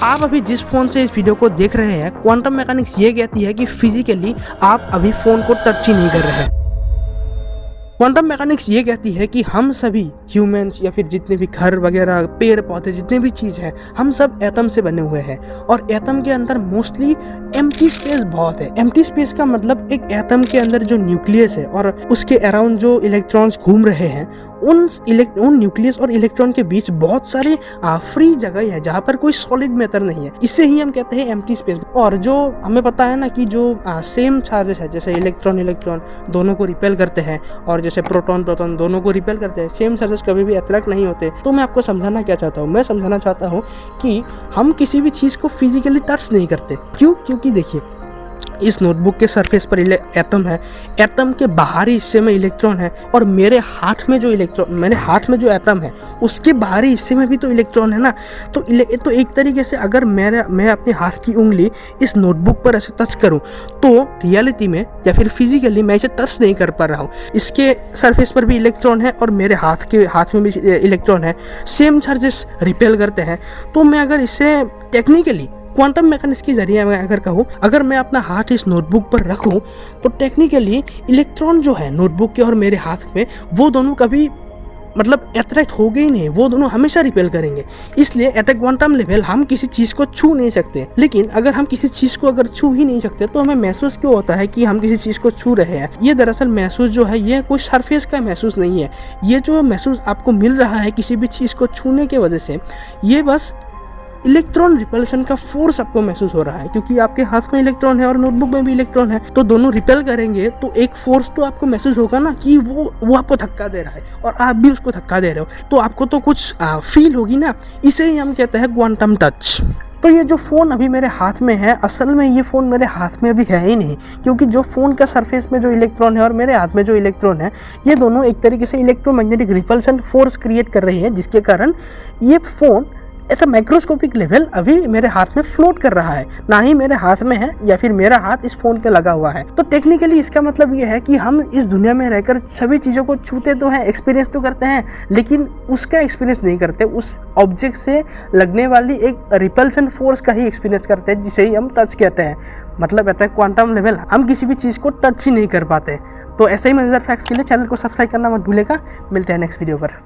आप अभी जिस फ़ोन से इस वीडियो को देख रहे हैं, क्वांटम मैकेनिक्स ये कहती है कि फिजिकली आप अभी फ़ोन को टच ही नहीं कर रहे हैं। क्वांटम मैकेनिक्स ये कहती है कि हम सभी ह्यूमंस या फिर जितने भी घर वगैरह पेड़ पौधे जितने भी चीज़ हैं, हम सब एटम से बने हुए हैं और एटम के अंदर मोस्टली एम्प्टी स्पेस बहुत है। एम्प्टी स्पेस का मतलब एक एटम के अंदर जो न्यूक्लियस है और उसके अराउंड जो इलेक्ट्रॉन्स घूम रहे हैं, उन न्यूक्लियस और इलेक्ट्रॉन के बीच बहुत सारे फ्री जगह है जहाँ पर कोई सॉलिड मैटर नहीं है। इससे ही हम कहते हैं एम्प्टी स्पेस। और जो हमें पता है ना कि जो सेम चार्जेस है, जैसे इलेक्ट्रॉन दोनों को रिपेल करते हैं और जैसे प्रोटॉन दोनों को रिपेल करते हैं, सेम चार्जेस कभी भी अट्रैक्ट नहीं होते। तो मैं आपको समझाना क्या चाहता हूँ, मैं समझाना चाहता हूँ कि हम किसी भी चीज़ को फिजिकली टच नहीं करते। क्यों? क्योंकि देखिए, इस नोटबुक के सरफेस पर एटम है, एटम के बाहरी हिस्से में इलेक्ट्रॉन है और मेरे हाथ में जो एटम है उसके बाहरी हिस्से में भी तो इलेक्ट्रॉन है ना। तो एक तरीके से अगर मैं अपने हाथ की उंगली इस नोटबुक पर ऐसे टच करूं तो रियलिटी में या फिर फिजिकली मैं इसे टच नहीं कर पा रहा हूं। इसके सरफेस पर भी इलेक्ट्रॉन है और मेरे हाथ में भी इलेक्ट्रॉन है, सेम चार्जेस रिपेल करते हैं। तो मैं अगर इसे टेक्निकली क्वांटम मैकेनिक्स के जरिए मैं अगर कहूँ, अगर मैं अपना हाथ इस नोटबुक पर रखूँ तो टेक्निकली इलेक्ट्रॉन जो है नोटबुक के और मेरे हाथ में, वो दोनों कभी अट्रैक्ट हो गए ही नहीं, वो दोनों हमेशा रिपेल करेंगे। इसलिए एट ए क्वांटम लेवल हम किसी चीज़ को छू नहीं सकते। लेकिन अगर हम किसी चीज़ को अगर छू ही नहीं सकते तो हमें महसूस क्यों होता है कि हम किसी चीज़ को छू रहे हैं? ये दरअसल महसूस जो है ये कोई सरफेस का महसूस नहीं है। ये जो महसूस आपको मिल रहा है किसी भी चीज़ को छूने की वजह से, ये बस इलेक्ट्रॉन रिपल्शन का फोर्स आपको महसूस हो रहा है, क्योंकि आपके हाथ में इलेक्ट्रॉन है और नोटबुक में भी इलेक्ट्रॉन है, तो दोनों रिपेल करेंगे तो एक फोर्स तो आपको महसूस होगा ना कि वो आपको धक्का दे रहा है और आप भी उसको धक्का दे रहे हो, तो आपको तो कुछ फील होगी ना। इसे ही हम कहते हैं क्वांटम टच। तो ये जो फ़ोन अभी मेरे हाथ में है, असल में ये फ़ोन मेरे हाथ में अभी है ही नहीं, क्योंकि जो फ़ोन का सरफेस में जो इलेक्ट्रॉन है और मेरे हाथ में जो इलेक्ट्रॉन है, ये दोनों एक तरीके से इलेक्ट्रोमैग्नेटिक रिपल्शन फोर्स क्रिएट कर रही है, जिसके कारण ये phone at a microscopic level अभी मेरे हाथ में फ्लोट कर रहा है, ना ही मेरे हाथ में है या फिर मेरा हाथ इस फोन पे लगा हुआ है। तो टेक्निकली इसका मतलब ये है कि हम इस दुनिया में रहकर सभी चीज़ों को छूते तो हैं, एक्सपीरियंस तो करते हैं, लेकिन उसका एक्सपीरियंस नहीं करते, उस ऑब्जेक्ट से लगने वाली एक रिपल्शन फोर्स का ही एक्सपीरियंस करते हैं, जिसे ही हम टच कहते हैं। मतलब एट अ क्वांटम लेवल हम किसी भी चीज़ को टच ही नहीं कर पाते। तो ऐसे ही मजेदार फैक्ट्स के लिए चैनल को सब्सक्राइब करना मत भूलेगा। मिलते हैं नेक्स्ट वीडियो पर।